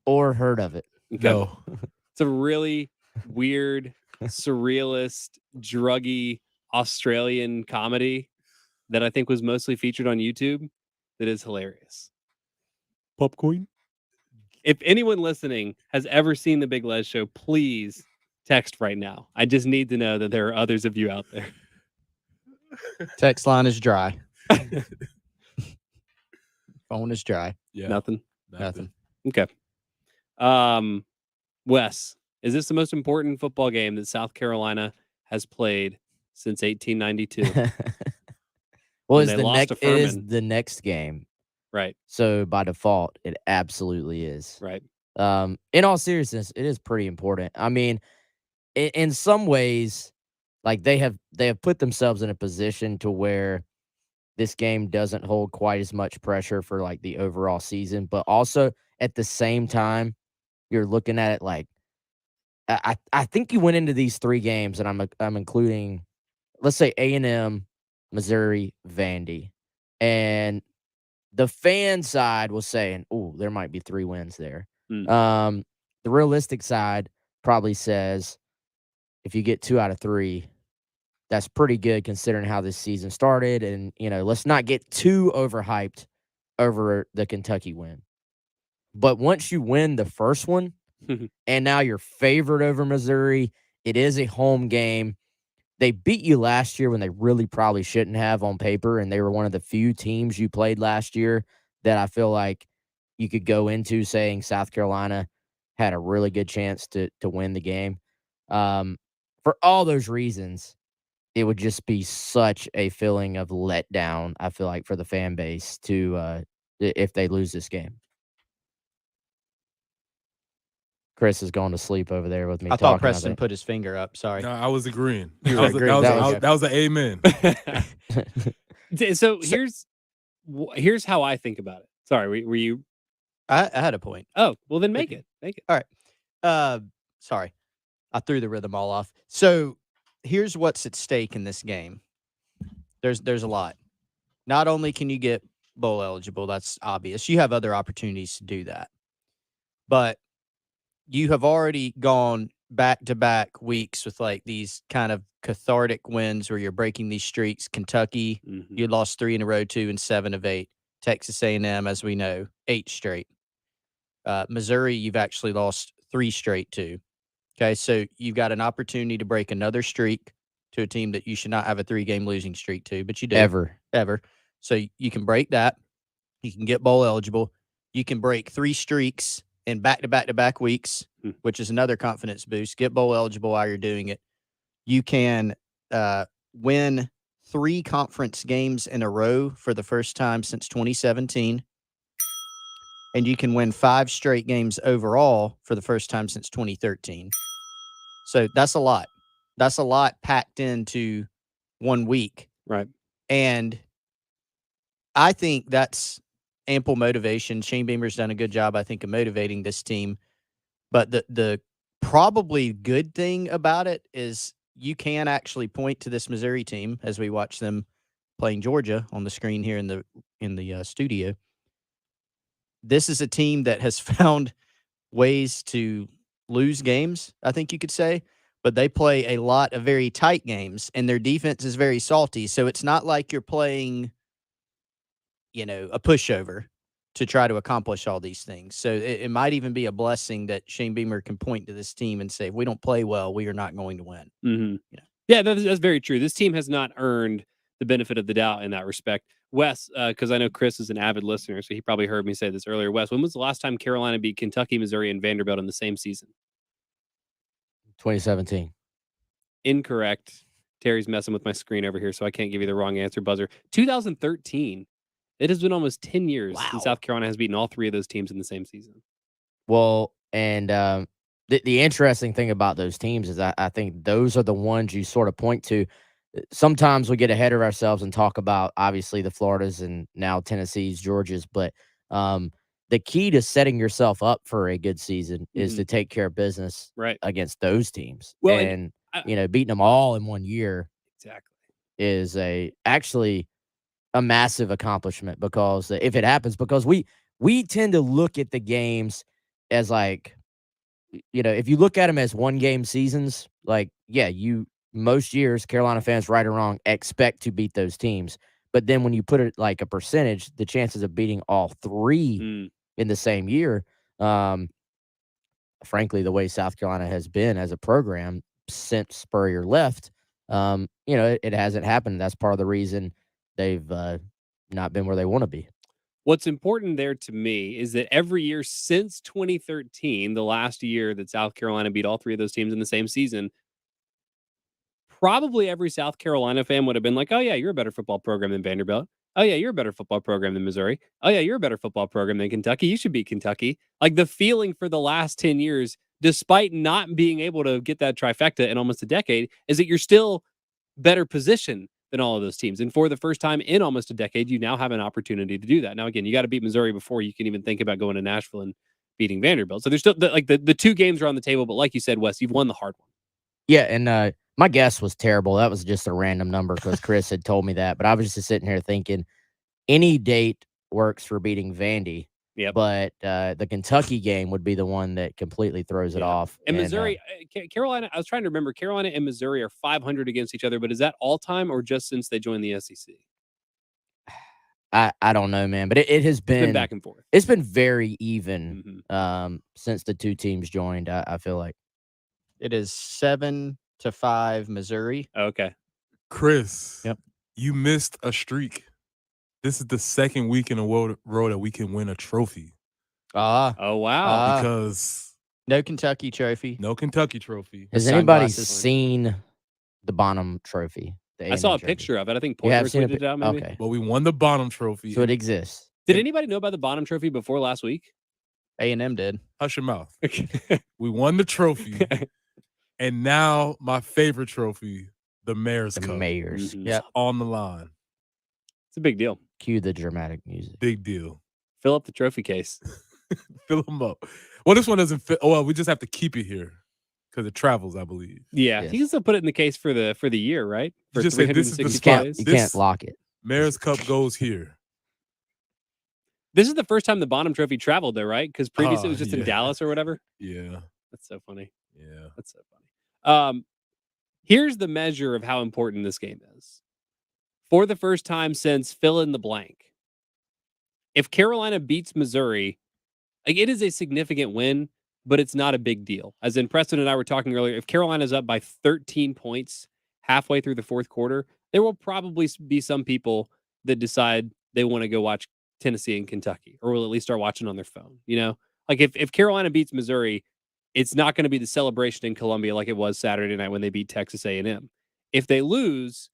or heard of it. Okay. No. It's a really weird, surrealist, druggy Australian comedy that I think was mostly featured on YouTube that is hilarious. Popcorn? If anyone listening has ever seen The Big Les Show, please text right now. I just need to know that there are others of you out there. Text line is dry. Phone is dry. Yeah. Nothing. Nothing. Okay. Wes, is this the most important football game that South Carolina has played since 1892? Well, And it's they lost to it is Furman. the next game. Right. So by default, it absolutely is. Right. In all seriousness, it is pretty important. I mean, in some ways, like they have put themselves in a position to where this game doesn't hold quite as much pressure for like the overall season, but also at the same time, you're looking at it like I think you went into these 3 games, and I'm including, let's say, A&M, Missouri, Vandy, and the fan side was saying, "Oh, there might be 3 wins there." Mm. The realistic side probably says, if you get 2 out of 3, that's pretty good considering how this season started. And, let's not get too overhyped over the Kentucky win. But once you win the first one, and now you're favored over Missouri, it is a home game. They beat you last year when they really probably shouldn't have on paper, and they were one of the few teams you played last year that I feel like you could go into saying South Carolina had a really good chance to win the game. For all those reasons, it would just be such a feeling of letdown, I feel like, for the fan base to if they lose this game. Chris is going to sleep over there with me. I thought Preston put his finger up. Sorry. No, I was agreeing. You were agreeing. That was an amen. So here's how I think about it. Sorry, were you? I had a point. Oh, well then make it. All right. Sorry. I threw the rhythm all off. So here's what's at stake in this game. There's a lot. Not only can you get bowl eligible, that's obvious. You have other opportunities to do that. But you have already gone back-to-back weeks with like these kind of cathartic wins where you're breaking these streaks. Kentucky, you lost 3 in a row, 2 and 7 of 8. Texas A&M, as we know, 8 straight. Missouri, you've actually lost 3 straight too. Okay, so you've got an opportunity to break another streak to a team that you should not have a 3-game losing streak to, but you do. Ever. So you can break that. You can get bowl eligible. You can break 3 streaks in back-to-back-to-back weeks, which is another confidence boost. Get bowl eligible while you're doing it. You can win 3 conference games in a row for the first time since 2017. And you can win 5 straight games overall for the first time since 2013. So that's a lot. That's a lot packed into 1 week. Right. And I think that's ample motivation. Shane Beamer's done a good job, I think, of motivating this team. But the probably good thing about it is you can actually point to this Missouri team as we watch them playing Georgia on the screen here in the studio. This is a team that has found ways to lose games, I think you could say, but they play a lot of very tight games, and their defense is very salty. So it's not like you're playing, a pushover to try to accomplish all these things. So it might even be a blessing that Shane Beamer can point to this team and say, if we don't play well, we are not going to win. Mm-hmm. Yeah, that's very true. This team has not earned the benefit of the doubt in that respect. Wes, because I know Chris is an avid listener, so he probably heard me say this earlier. Wes, when was the last time Carolina beat Kentucky, Missouri, and Vanderbilt in the same season? 2017. Incorrect. Terry's messing with my screen over here, so I can't give you the wrong answer, buzzer. 2013. It has been almost 10 years since South Carolina has beaten all 3 of those teams in the same season. Well, and the interesting thing about those teams is I think those are the ones you sort of point to. Sometimes we get ahead of ourselves and talk about, obviously, the Floridas and now Tennessees, Georgias, but the key to setting yourself up for a good season is to take care of business against those teams. Well, and beating them all in 1 year is actually a massive accomplishment, because if it happens, because we tend to look at the games as like, if you look at them as 1-game seasons, like, yeah, most years, Carolina fans, right or wrong, expect to beat those teams. But then when you put it like a percentage, the chances of beating all 3 Mm. in the same year, frankly, the way South Carolina has been as a program since Spurrier left, it hasn't happened. That's part of the reason they've not been where they want to be. What's important there to me is that every year since 2013, the last year that South Carolina beat all 3 of those teams in the same season, probably every South Carolina fan would have been like, "Oh yeah, you're a better football program than Vanderbilt. Oh yeah, you're a better football program than Missouri. Oh yeah, you're a better football program than Kentucky. You should beat Kentucky." Like the feeling for the last 10 years, despite not being able to get that trifecta in almost a decade, is that you're still better positioned than all of those teams. And for the first time in almost a decade, you now have an opportunity to do that. Now, again, you got to beat Missouri before you can even think about going to Nashville and beating Vanderbilt. So there's still the 2 games are on the table, but like you said, Wes, you've won the hard one. Yeah, and my guess was terrible. That was just a random number because Chris had told me that. But I was just sitting here thinking any date works for beating Vandy. Yep. But the Kentucky game would be the one that completely throws it off. And Missouri, Carolina, I was trying to remember, Carolina and Missouri are 500 against each other, but is that all time or just since they joined the SEC? I don't know, man, but it has It's been been back and forth. It's been very even since the 2 teams joined. I feel like It is 7-5 Missouri. Okay. Chris. Yep. You missed a streak. This is the second week in a row that we can win a trophy. Oh, wow. Because no Kentucky trophy. no Kentucky trophy. has anybody seen the Bonham Trophy? I saw a picture of it. I think Porter tweeted it out, maybe. Okay, But we won the Bonham Trophy. so it exists. Did anybody know about the Bonham Trophy before last week? A&M did. Hush your mouth. We won the trophy. And now my favorite trophy, the Mayor's The Cup, Mayors. Mhm. Yep. on the line. It's a big deal. Cue the dramatic music. Big deal. Fill up the trophy case. Fill them up. Well, this one doesn't fit. Oh, well, we just have to keep it here because it travels, I believe. Yeah, Yes. you can still put it in the case for the year, right? For You just say this is the 365 spot. days. You This- can't lock it. Mayor's Cup goes here. This is the first time the Bonham Trophy traveled, though, right? Because previously it was just in yeah. Dallas or whatever. Yeah. That's so funny. Yeah. That's so funny. Here's the measure of how important this game is. For the first time since fill in the blank, if Carolina beats Missouri, like it is a significant win, but it's not a big deal. As in Preston and I were talking earlier, if Carolina's up by 13 points halfway through the fourth quarter, there will probably be some people that decide they want to go watch Tennessee and Kentucky, or will at least start watching on their phone. Like if Carolina beats Missouri, it's not going to be the celebration in Columbia like it was Saturday night when they beat Texas A&M. If they lose,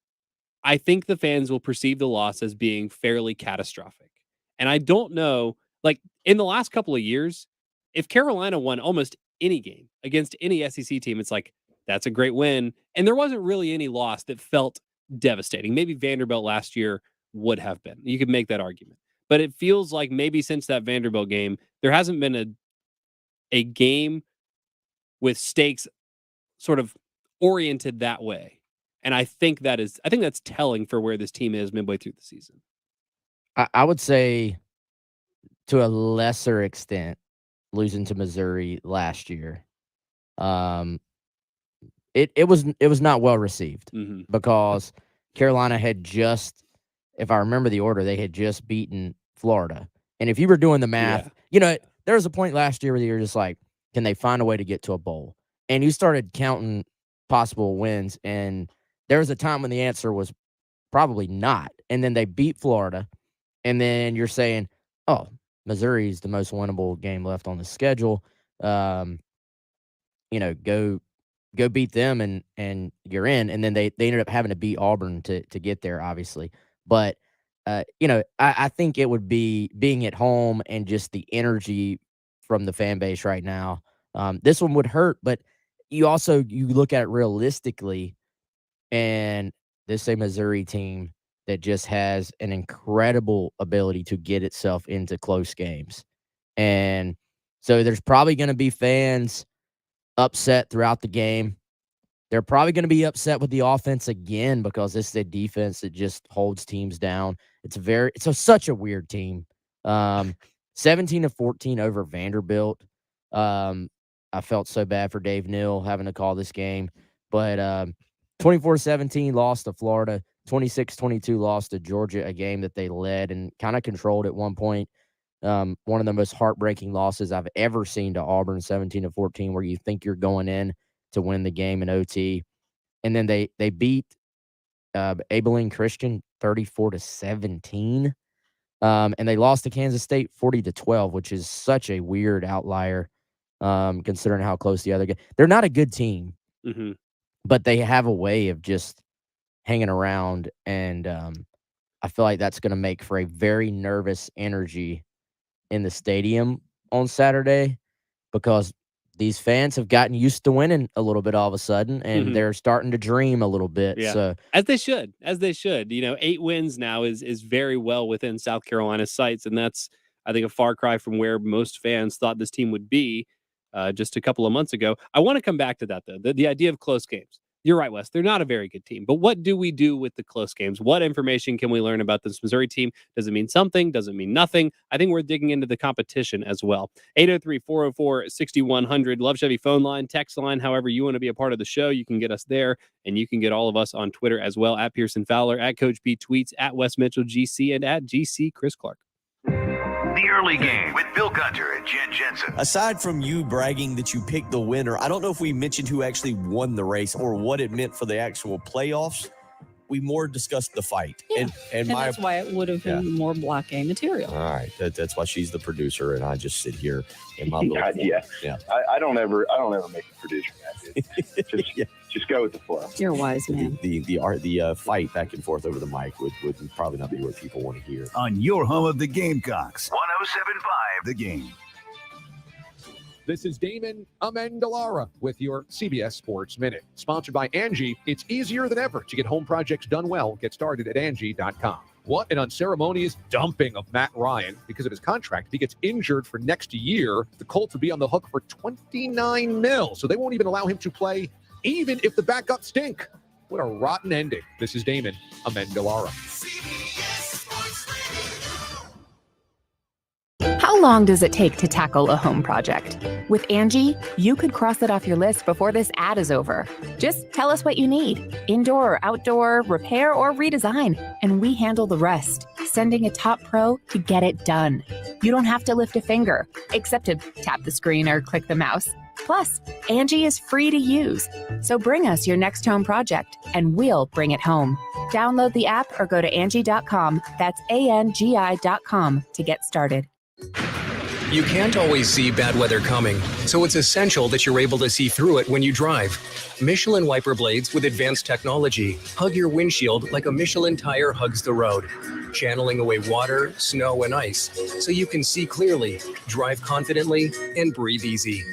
I think the fans will perceive the loss as being fairly catastrophic. And I don't know, like in the last couple of years, if Carolina won almost any game against any SEC team, it's like, that's a great win. And there wasn't really any loss that felt devastating. Maybe Vanderbilt last year would have been. You could make that argument. But it feels like maybe since that Vanderbilt game, there hasn't been a game with stakes sort of oriented that way. And I think that's telling for where this team is midway through the season. I would say to a lesser extent, losing to Missouri last year, it was not well received because Carolina had just, if I remember the order, they had just beaten Florida. And if you were doing the math, there was a point last year where you were just like, can they find a way to get to a bowl? And you started counting possible wins, and there was a time when the answer was probably not. And then they beat Florida, and then you're saying, oh, Missouri is the most winnable game left on the schedule. Go beat them and you're in. And then they ended up having to beat Auburn to get there, obviously. But I think it would be being at home and just the energy from the fan base right now. This one would hurt, but you look at it realistically, and this is a Missouri team that just has an incredible ability to get itself into close games. And so there's probably going to be fans upset throughout the game. They're probably going to be upset with the offense again because this is a defense that just holds teams down. It's such a weird team. 17-14 over Vanderbilt. I felt so bad for Dave Neal having to call this game. But 24-17 lost to Florida, 26-22 lost to Georgia, a game that they led and kind of controlled at one point. One of the most heartbreaking losses I've ever seen to Auburn, 17-14, where you think you're going in to win the game in OT. And then they beat Abilene Christian 34-17. And they lost to Kansas State 40-12, which is such a weird outlier, considering how close the other game. They're not a good team, but they have a way of just hanging around, and I feel like that's going to make for a very nervous energy in the stadium on Saturday, because these fans have gotten used to winning a little bit all of a sudden, and they're starting to dream a little bit. Yeah. So as they should. 8 wins now is very well within South Carolina's sights, and that's, I think, a far cry from where most fans thought this team would be just a couple of months ago. I want to come back to that, though, the idea of close games. You're right, Wes. They're not a very good team. But what do we do with the close games? What information can we learn about this Missouri team? Does it mean something? Does it mean nothing? I think we're digging into the competition as well. 803-404-6100. Love Chevy phone line, text line, however you want to be a part of the show. You can get us there, and you can get all of us on Twitter as well, at Pearson Fowler, at Coach B Tweets, at Wes Mitchell GC, and at GC Chris Clark. The Early Game with Bill Gunter and Jen Jensen. Aside from you bragging that you picked the winner, I don't know if we mentioned who actually won the race or what it meant for the actual playoffs. We more discussed the fight. Yeah. And that's why it would have been more block game material. All right. That's why she's the producer, and I just sit here in my little yeah. I don't ever make a producer mad. Just go with the flow. You're a wise man. The fight back and forth over the mic would probably not be what people want to hear. On your home of the Gamecocks, 107.5 The Game. This is Damon Amendolara with your CBS Sports Minute. Sponsored by Angie. It's easier than ever to get home projects done well. Get started at Angie.com. What an unceremonious dumping of Matt Ryan because of his contract. If he gets injured for next year, the Colts would be on the hook for $29 million. So they won't even allow him to play, even if the backups stink. What a rotten ending. This is Damon Amendolara. How long does it take to tackle a home project? With Angie, you could cross it off your list before this ad is over. Just tell us what you need, indoor or outdoor, repair or redesign, and we handle the rest, sending a top pro to get it done. You don't have to lift a finger, except to tap the screen or click the mouse. Plus, Angie is free to use. So bring us your next home project, and we'll bring it home. Download the app or go to Angie.com. That's ANGI.com to get started. You can't always see bad weather coming, so it's essential that you're able to see through it when you drive. Michelin wiper blades with advanced technology hug your windshield like a Michelin tire hugs the road, channeling away water, snow, and ice so you can see clearly, drive confidently, and breathe easy.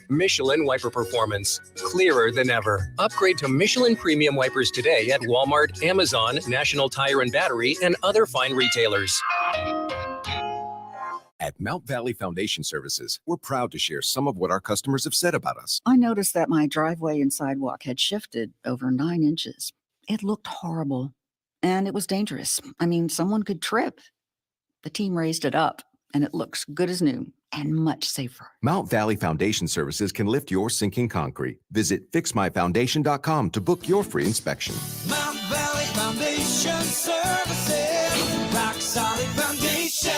Michelin wiper performance, clearer than ever. Upgrade to Michelin premium wipers today at Walmart, Amazon, National Tire and Battery, and other fine retailers. At Mount Valley Foundation Services, we're proud to share some of what our customers have said about us. I noticed that my driveway and sidewalk had shifted over 9 inches. It looked horrible, and it was dangerous. I mean, someone could trip. The team raised it up, and it looks good as new and much safer. Mount Valley Foundation Services can lift your sinking concrete. Visit fixmyfoundation.com to book your free inspection. Mount Valley Foundation Services, rock solid foundation.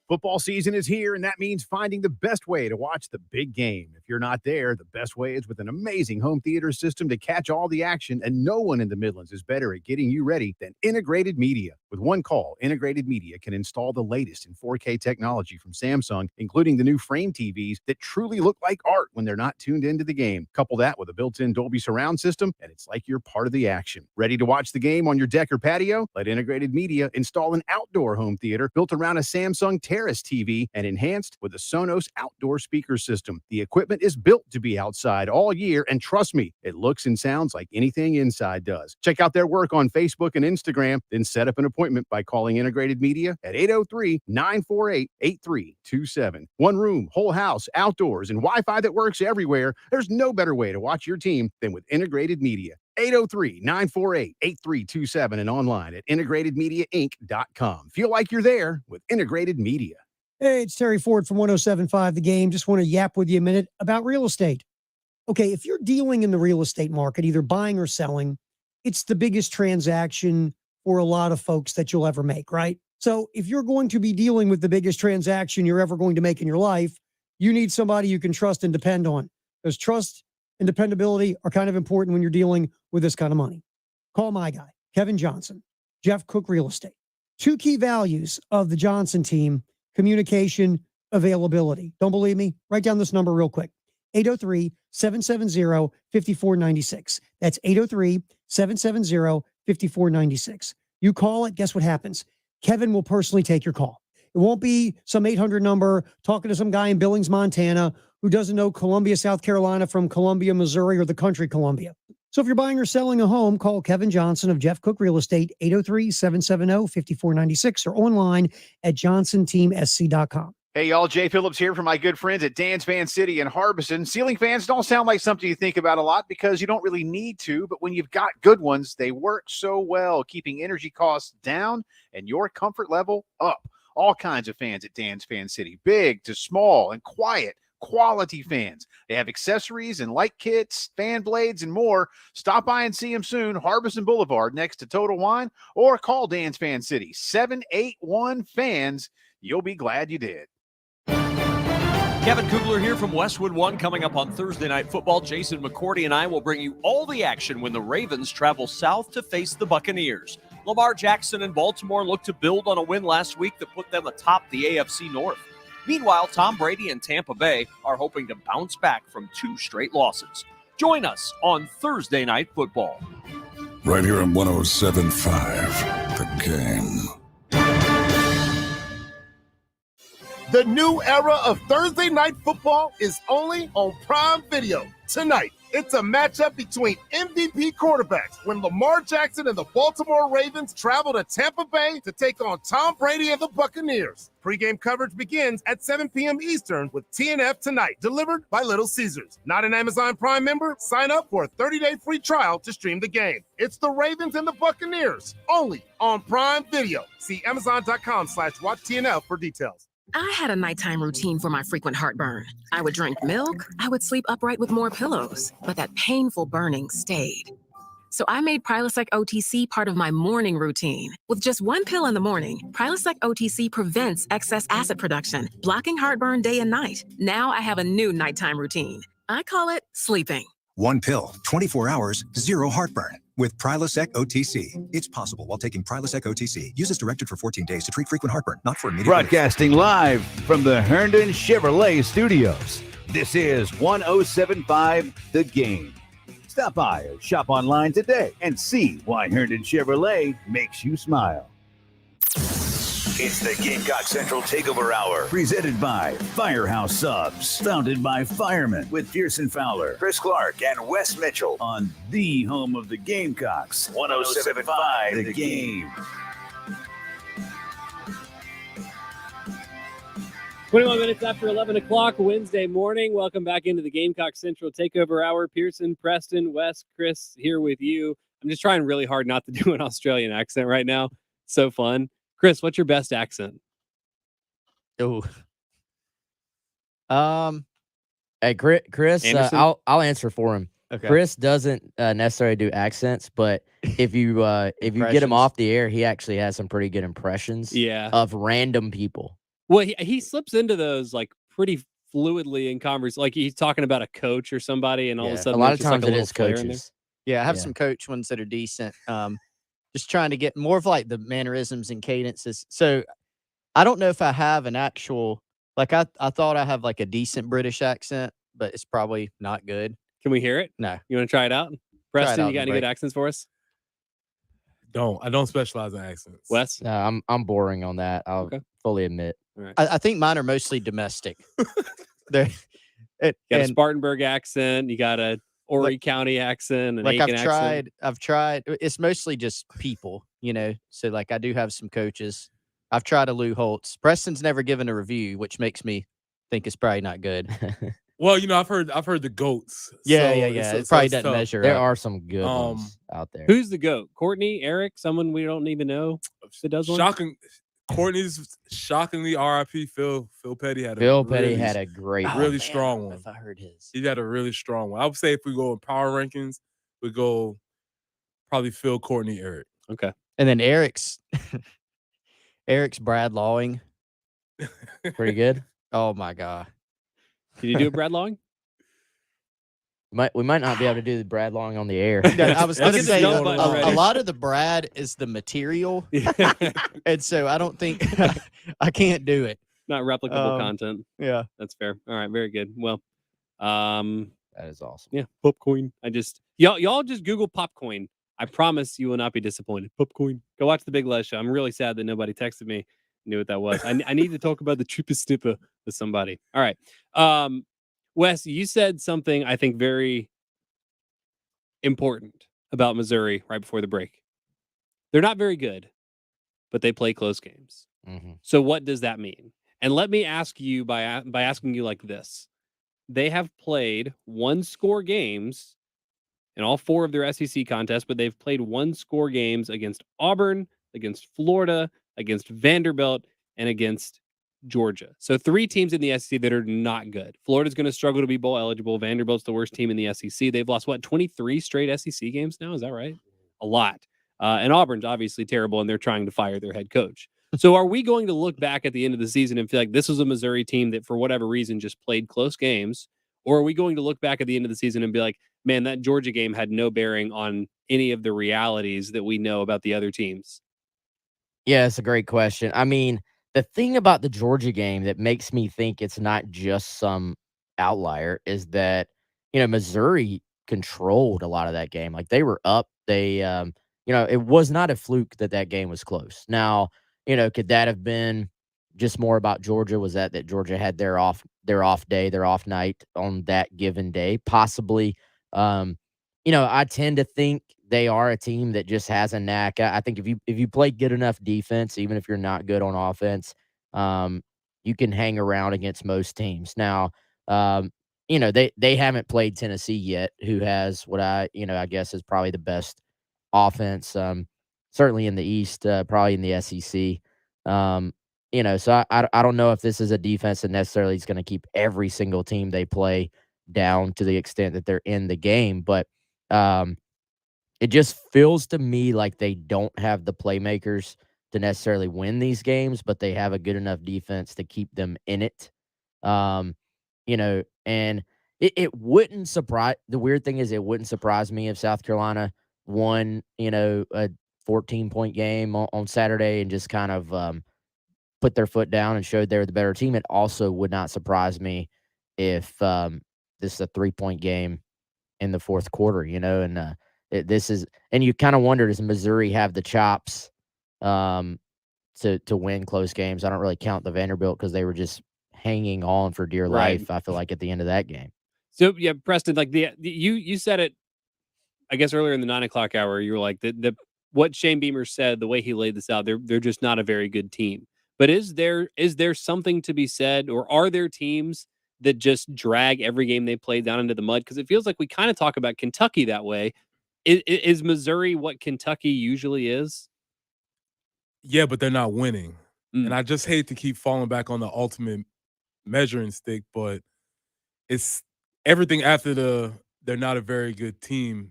Football season is here, and that means finding the best way to watch the big game. If you're not there, the best way is with an amazing home theater system to catch all the action, and no one in the Midlands is better at getting you ready than Integrated Media. With one call, Integrated Media can install the latest in 4K technology from Samsung, including the new frame TVs that truly look like art when they're not tuned into the game. Couple that with a built-in Dolby surround system, and it's like you're part of the action. Ready to watch the game on your deck or patio? Let Integrated Media install an outdoor home theater built around a Samsung Terrace TV and enhanced with a Sonos outdoor speaker system. The equipment is built to be outside all year, and trust me, it looks and sounds like anything inside does. Check out their work on Facebook and Instagram, then set up an appointment by calling Integrated Media at 803-948-8327. One room, whole house, outdoors, and Wi-Fi that works everywhere. There's no better way to watch your team than with Integrated Media. 803-948-8327 and online at integratedmediainc.com. Feel like you're there with Integrated Media. Hey, it's Terry Ford from 107.5 The Game. Just want to yap with you a minute about real estate. Okay, if you're dealing in the real estate market, either buying or selling, it's the biggest transaction for a lot of folks that you'll ever make, right? So if you're going to be dealing with the biggest transaction you're ever going to make in your life, you need somebody you can trust and depend on. Because trust and dependability are kind of important when you're dealing with this kind of money. Call my guy, Kevin Johnson, Jeff Cook Real Estate. Two key values of the Johnson team: communication, availability. Don't believe me? Write down this number real quick. 803-770-5496. That's 803-770-5496. You call it, guess what happens? Kevin will personally take your call. It won't be some 800 number talking to some guy in Billings, Montana, who doesn't know Columbia, South Carolina from Columbia, Missouri, or the country Columbia. So if you're buying or selling a home, call Kevin Johnson of Jeff Cook Real Estate, 803-770-5496, or online at johnsonteamsc.com. Hey, y'all, Jay Phillips here from my good friends at Dan's Fan City in Harbison. Ceiling fans don't sound like something you think about a lot because you don't really need to, but when you've got good ones, they work so well, keeping energy costs down and your comfort level up. All kinds of fans at Dan's Fan City, big to small and quiet, quality fans. They have accessories and light kits, fan blades, and more. Stop by and see them soon. Harbison Boulevard next to Total Wine, or call Dan's Fan City, 781-FANS. You'll be glad you did. Kevin Kugler here from Westwood One. Coming up on Thursday Night Football, Jason McCourty and I will bring you all the action when the Ravens travel south to face the Buccaneers. Lamar Jackson and Baltimore looked to build on a win last week that put them atop the AFC North. Meanwhile, Tom Brady and Tampa Bay are hoping to bounce back from 2 straight losses. Join us on Thursday Night Football. Right here on 107.5, The Game. The new era of Thursday Night Football is only on Prime Video. Tonight, it's a matchup between MVP quarterbacks when Lamar Jackson and the Baltimore Ravens travel to Tampa Bay to take on Tom Brady and the Buccaneers. Pre-game coverage begins at 7 p.m. Eastern with TNF Tonight, delivered by Little Caesars. Not an Amazon Prime member? Sign up for a 30-day free trial to stream the game. It's the Ravens and the Buccaneers, only on Prime Video. See Amazon.com/watchtnf for details. I had a nighttime routine for my frequent heartburn. I would drink milk, I would sleep upright with more pillows, but that painful burning stayed. So I made Prilosec OTC part of my morning routine. With just 1 pill in the morning, Prilosec OTC prevents excess acid production, blocking heartburn day and night. Now I have a new nighttime routine. I call it sleeping. 1 pill, 24 hours, 0 heartburn. With Prilosec OTC. It's possible while taking Prilosec OTC. Use as directed for 14 days to treat frequent heartburn, not for immediate Broadcasting live from the Herndon Chevrolet Studios. This is 107.5 The Game. Stop by or shop online today and see why Herndon Chevrolet makes you smile. It's the Gamecock Central Takeover Hour, Presented by Firehouse Subs. Founded by firemen with Pearson Fowler, Chris Clark, and Wes Mitchell on the home of the Gamecocks. 107.5 The Game. 21 minutes after 11 o'clock Wednesday morning. Welcome back into the Gamecock Central Takeover Hour. Pearson, Preston, Wes, Chris here with you. I'm just trying really hard not to do an Australian accent right now. It's so fun. Chris, what's your best accent? Oh, hey, Chris, I'll answer for him. Okay. Chris doesn't necessarily do accents, but if you get him off the air, he actually has some pretty good impressions. Of random people. Well, he slips into those like pretty fluidly in conversation. Like he's talking about a coach or somebody, and all of a sudden a lot of times like it is coaches. Yeah, I have some coach ones that are decent. Just trying to get more of like the mannerisms and cadences. So I don't know if I have an actual, like I thought I have like a decent British accent, but it's probably not good. Can we hear it? No. You want to try it out? Preston, you got any good accents for us? I don't specialize in accents. Wes? No, I'm boring on that. I'll fully admit. Right. I think mine are mostly domestic. You got a Spartanburg accent. You got a Horry County accent. Like I've tried. It's mostly just people, So like I do have some coaches. I've tried a Lou Holtz. Preston's never given a review, which makes me think it's probably not good. Well, I've heard the goats. Yeah. It probably doesn't measure. There are some good ones out there. Who's the goat? Courtney, Eric, someone we don't even know that does one? Shocking. Courtney's shockingly RIP. Phil Petty had Phil Petty had a great really one. strong one. If I heard his, He had a really strong one. I would say if we go in power rankings, we go probably Phil, Courtney, Eric. Okay. And then Eric's Brad Lawing. Pretty good. Oh my God. Did you do it, Brad Long? We might not be able to do the Brad Long on the air. I was going to say dump button a ready. lot of the Brad is the material, and so I don't think I can't do it. Not replicable content. Yeah, That's fair. All right, very good. Well, that is awesome. yeah, Popcoin. Y'all just Google Popcoin. I promise you will not be disappointed. Popcoin. Go watch the Big Les show. I'm really sad that nobody texted me, knew what that was. I need to talk about the Tripa Snippa with somebody. All right. Wes, you said something I think very important about Missouri right before the break. They're not very good, but they play close games. Mm-hmm. So what does that mean? And let me ask you by asking you like this. They have played one-score games in all 4 of their SEC contests, but they've played one-score games against Auburn, against Florida, against Vanderbilt, and against Georgia. So 3 teams in the SEC that are not good. Florida's going to struggle to be bowl eligible. Vanderbilt's the worst team in the SEC. They've lost, 23 straight SEC games now? Is that right? A lot. And Auburn's obviously terrible, and they're trying to fire their head coach. So are we going to look back at the end of the season and feel like this was a Missouri team that, for whatever reason, just played close games? Or are we going to look back at the end of the season and be like, man, that Georgia game had no bearing on any of the realities that we know about the other teams? Yeah, it's a great question. I mean, the thing about the Georgia game that makes me think it's not just some outlier is that, Missouri controlled a lot of that game. Like, they were up. They, it was not a fluke that game was close. Now, could that have been just more about Georgia? Was that Georgia had their off day, their off night on that given day? Possibly. I tend to think they are a team that just has a knack. I think if you play good enough defense, even if you're not good on offense, you can hang around against most teams. Now, they haven't played Tennessee yet, who has what I guess is probably the best offense, certainly in the East, probably in the SEC. So I don't know if this is a defense that necessarily is going to keep every single team they play down to the extent that they're in the game, but it just feels to me like they don't have the playmakers to necessarily win these games, but they have a good enough defense to keep them in it. And it wouldn't surprise. The weird thing is, it wouldn't surprise me if South Carolina won, a 14-point game on Saturday and just kind of put their foot down and showed they're the better team. It also would not surprise me if this is a 3-point game in the fourth quarter, and and you kind of wonder, does Missouri have the chops to win close games? I don't really count the Vanderbilt because they were just hanging on for dear life, I feel like, at the end of that game. So yeah, Preston, like you said it, I guess earlier in the 9:00 hour, you were like what Shane Beamer said, the way he laid this out, they're just not a very good team. But is there something to be said, or are there teams that just drag every game they play down into the mud? Because it feels like we kind of talk about Kentucky that way. Is Missouri what Kentucky usually is? Yeah, but they're not winning. And I just hate to keep falling back on the ultimate measuring stick, but it's everything after they're not a very good team.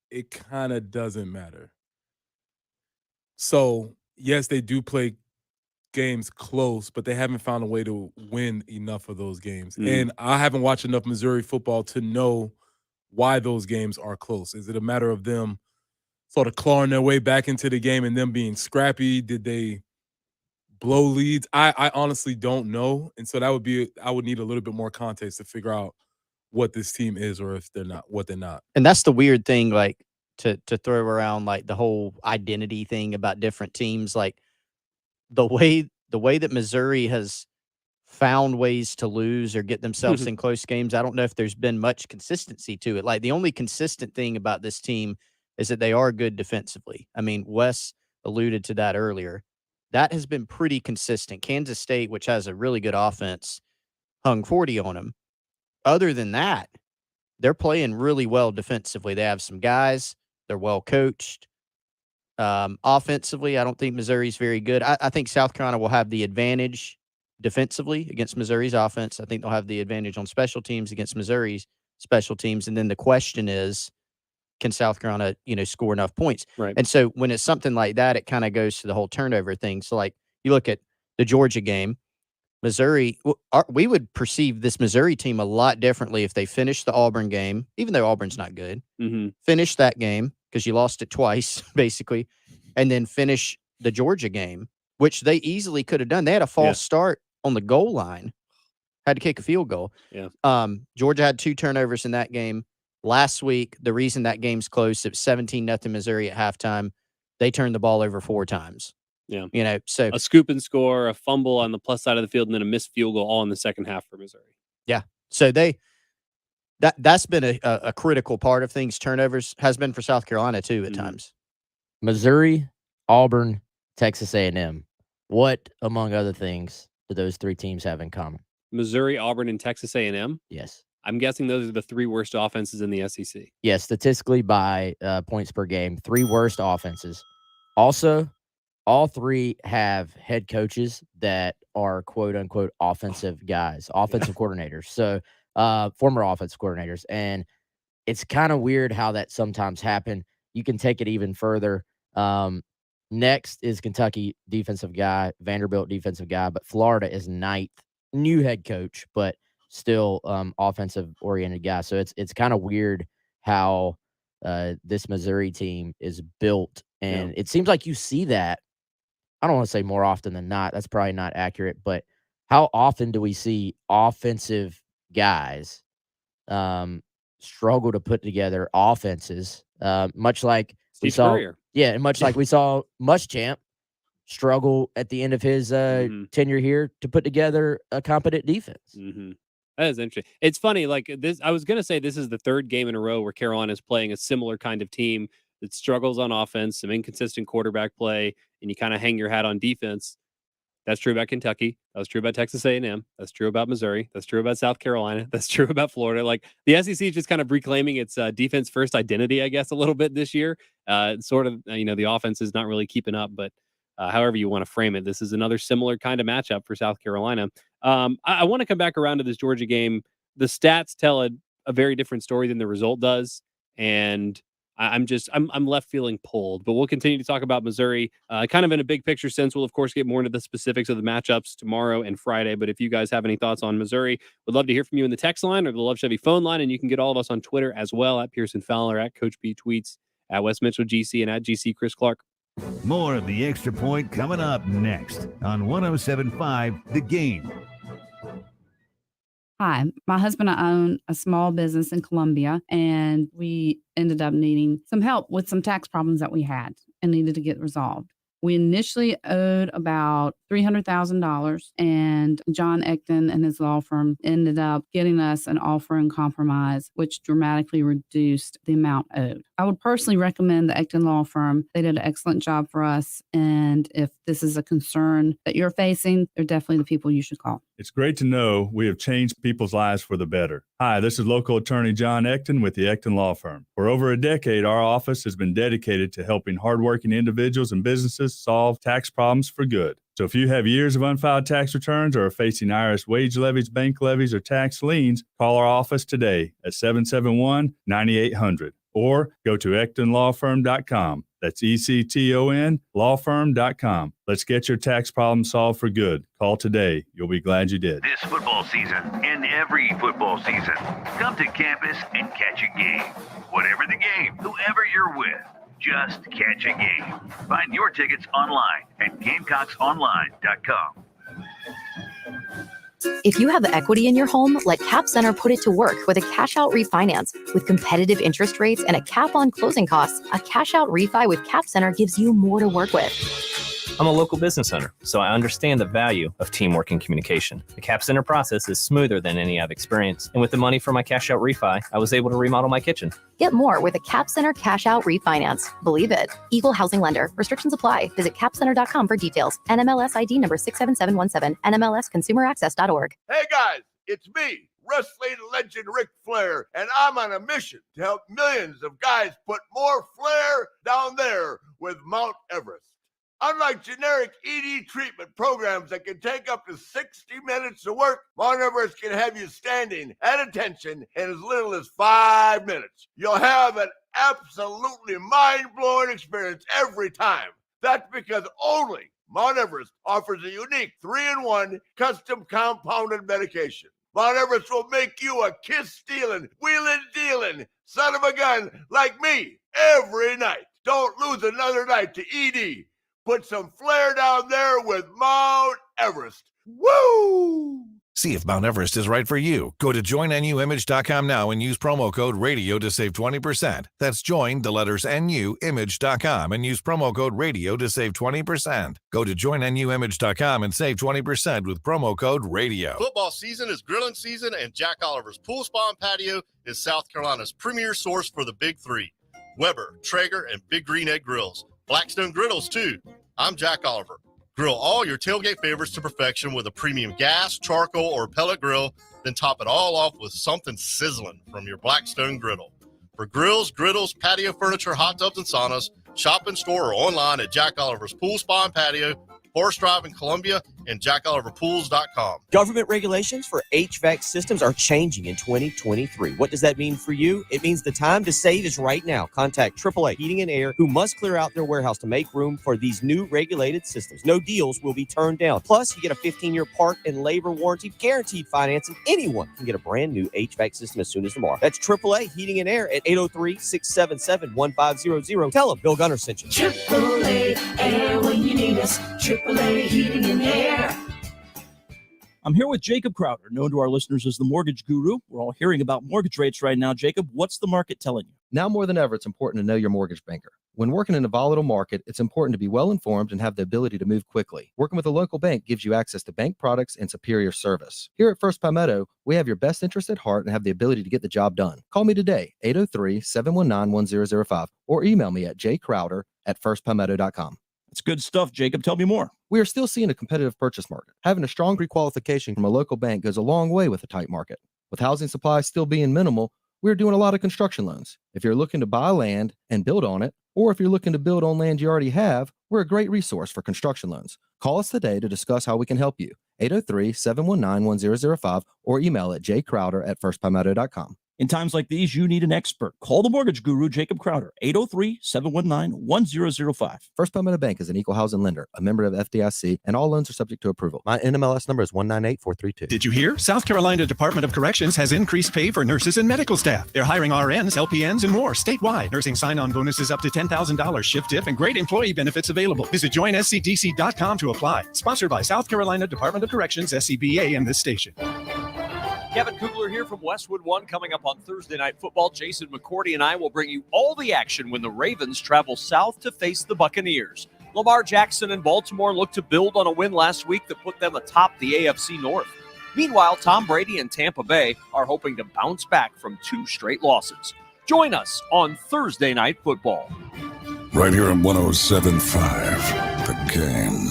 It kind of doesn't matter. So, yes, they do play games close, but they haven't found a way to win enough of those games. And I haven't watched enough Missouri football to know why those games are close. Is it a matter of them sort of clawing their way back into the game and them being scrappy? Did they blow leads? I honestly don't know. And so I would need a little bit more context to figure out what this team is, or if they're not, what they're not. And that's the weird thing, like to throw around, like the whole identity thing about different teams, like the way that Missouri has found ways to lose or get themselves in close games. I don't know if there's been much consistency to it. Like, the only consistent thing about this team is that they are good defensively. I mean, Wes alluded to that earlier. That has been pretty consistent. Kansas State, which has a really good offense, hung 40 on them. Other than that, they're playing really well defensively. They have some guys. They're well coached. Offensively, I don't think Missouri's very good. I think South Carolina will have the advantage defensively against Missouri's offense. I think they'll have the advantage on special teams against Missouri's special teams. And then the question is, can South Carolina, score enough points? Right. And so when it's something like that, it kind of goes to the whole turnover thing. So, like, you look at the Georgia game, Missouri, we would perceive this Missouri team a lot differently if they finished the Auburn game, even though Auburn's not good. Mm-hmm. Finish that game because you lost it twice, basically, and then finish the Georgia game, which they easily could have done. They had a false start on the goal line, had to kick a field goal. Yeah. Georgia had 2 turnovers in that game. Last week, the reason that game's close, it was 17-0 Missouri at halftime. They turned the ball over 4 times. Yeah. So a scoop and score, a fumble on the plus side of the field, and then a missed field goal all in the second half for Missouri. Yeah. So that's been a critical part of things. Turnovers has been for South Carolina too at times. Missouri, Auburn, Texas A&M. What, among other things, do those 3 teams have in common? Missouri, Auburn, and Texas A&M? Yes. I'm guessing those are the 3 worst offenses in the SEC. Yeah, statistically by points per game, 3 worst offenses. Also, all 3 have head coaches that are quote-unquote offensive guys, offensive coordinators. So, former offensive coordinators. And it's kind of weird how that sometimes happen. You can take it even further. Next is Kentucky defensive guy, Vanderbilt defensive guy, but Florida is 9th. New head coach, but still offensive-oriented guy. So it's kind of weird how this Missouri team is built. And it seems like you see that. I don't want to say more often than not. That's probably not accurate. But how often do we see offensive guys struggle to put together offenses? Much like we saw. Spurrier. Yeah, and much like we saw Muschamp struggle at the end of his tenure here to put together a competent defense. Mm-hmm. That is interesting. It's funny, like this. I was going to say this is the 3rd game in a row where Carolina is playing a similar kind of team that struggles on offense, some inconsistent quarterback play, and you kind of hang your hat on defense. That's true about Kentucky. That was true about Texas A&M. That's true about Missouri. That's true about South Carolina. That's true about Florida. Like the SEC is just kind of reclaiming its defense first identity, I guess, a little bit this year. Sort of, the offense is not really keeping up, but however you want to frame it, this is another similar kind of matchup for South Carolina. I want to come back around to this Georgia game. The stats tell a very different story than the result does, and I'm left feeling pulled. But we'll continue to talk about Missouri, kind of in a big picture sense. We'll of course get more into the specifics of the matchups tomorrow and Friday. But if you guys have any thoughts on Missouri, we'd love to hear from you in the text line or the Love Chevy phone line, and you can get all of us on Twitter as well at Pearson Fowler, at Coach B Tweets, at Wes Mitchell GC, and at GC Chris Clark. More of the Extra Point coming up next on 107.5 The Game. Hi, my husband and I own a small business in Columbia, and we ended up needing some help with some tax problems that we had and needed to get resolved. We initially owed about $300,000, and John Ecton and his law firm ended up getting us an offer in compromise, which dramatically reduced the amount owed. I would personally recommend the Ecton law firm. They did an excellent job for us, and if this is a concern that you're facing, they're definitely the people you should call. It's great to know we have changed people's lives for the better. Hi, this is local attorney John Ecton with the Ecton Law Firm. For over a decade, our office has been dedicated to helping hardworking individuals and businesses solve tax problems for good. So if you have years of unfiled tax returns or are facing IRS wage levies, bank levies, or tax liens, call our office today at 771-9800 or go to EctonLawFirm.com. That's ECTON lawfirm.com. Let's get your tax problem solved for good. Call today. You'll be glad you did. This football season and every football season, come to campus and catch a game. Whatever the game, whoever you're with, just catch a game. Find your tickets online at GamecockSonline.com. If you have equity in your home, let Cap Center put it to work with a cash-out refinance. With competitive interest rates and a cap on closing costs, a cash-out refi with Cap Center gives you more to work with. I'm a local business owner, so I understand the value of teamwork and communication. The Cap Center process is smoother than any I've experienced, and with the money for my cash-out refi, I was able to remodel my kitchen. Get more with a Cap Center cash-out refinance. Believe it. Equal housing lender. Restrictions apply. Visit CapCenter.com for details. NMLS ID number 67717. NMLSConsumerAccess.org. Hey guys, it's me, wrestling legend Ric Flair, and I'm on a mission to help millions of guys put more flair down there with Mount Everest. Unlike generic ED treatment programs that can take up to 60 minutes to work, Mount Everest can have you standing at attention in as little as 5 minutes. You'll have an absolutely mind-blowing experience every time. That's because only Mount Everest offers a unique 3-in-1 custom compounded medication. Mount Everest will make you a kiss-stealing, wheeling-dealing son of a gun like me every night. Don't lose another night to ED. Put some flair down there with Mount Everest. Woo! See if Mount Everest is right for you. Go to joinnuimage.com now and use promo code RADIO to save 20%. That's join, the letters NU, image.com and use promo code RADIO to save 20%. Go to joinnuimage.com and save 20% with promo code RADIO. Football season is grilling season, and Jack Oliver's Pool Spa and Patio is South Carolina's premier source for the big three. Weber, Traeger, and Big Green Egg Grills. Blackstone Griddles, too. I'm Jack Oliver. Grill all your tailgate favorites to perfection with a premium gas, charcoal, or pellet grill, then top it all off with something sizzling from your Blackstone Griddle. For grills, griddles, patio furniture, hot tubs, and saunas, shop in store or online at Jack Oliver's Pool Spa and Patio, Forest Drive in Columbia, and JackOliverPools.com. Government regulations for HVAC systems are changing in 2023. What does that mean for you? It means the time to save is right now. Contact AAA Heating and Air, who must clear out their warehouse to make room for these new regulated systems. No deals will be turned down. Plus, you get a 15-year part and labor warranty, guaranteed financing. Anyone can get a brand new HVAC system as soon as tomorrow. That's AAA Heating and Air at 803-677-1500. Tell them Bill Gunner sent you. AAA Air when you need us. AAA Heating and Air. I'm here with Jacob Crowder, known to our listeners as the mortgage guru. We're all hearing about mortgage rates right now. Jacob, what's the market telling you? Now more than ever, it's important to know your mortgage banker. When working in a volatile market, it's important to be well-informed and have the ability to move quickly. Working with a local bank gives you access to bank products and superior service. Here at First Palmetto, we have your best interest at heart and have the ability to get the job done. Call me today, 803-719-1005, or email me at jcrowder@firstpalmetto.com. It's good stuff, Jacob. Tell me more. We are still seeing a competitive purchase market. Having a strong pre-qualification from a local bank goes a long way with a tight market. With housing supplies still being minimal, we're doing a lot of construction loans. If you're looking to buy land and build on it, or if you're looking to build on land you already have, we're a great resource for construction loans. Call us today to discuss how we can help you. 803-719-1005 or email at jcrowder@firstpalmetto.com. In times like these, you need an expert. Call the mortgage guru, Jacob Crowder, 803-719-1005. First Palmetto Bank is an equal housing lender, a member of FDIC, and all loans are subject to approval. My NMLS number is 198432. Did you hear? South Carolina Department of Corrections has increased pay for nurses and medical staff. They're hiring RNs, LPNs, and more statewide. Nursing sign-on bonuses up to $10,000, shift diff, and great employee benefits available. Visit joinscdc.com to apply. Sponsored by South Carolina Department of Corrections, SCBA, and this station. Kevin Kugler here from Westwood One. Coming up on Thursday Night Football, Jason McCourty and I will bring you all the action when the Ravens travel south to face the Buccaneers. Lamar Jackson and Baltimore looked to build on a win last week that put them atop the AFC North. Meanwhile, Tom Brady and Tampa Bay are hoping to bounce back from 2 straight losses. Join us on Thursday Night Football. Right here on 107.5, The Game.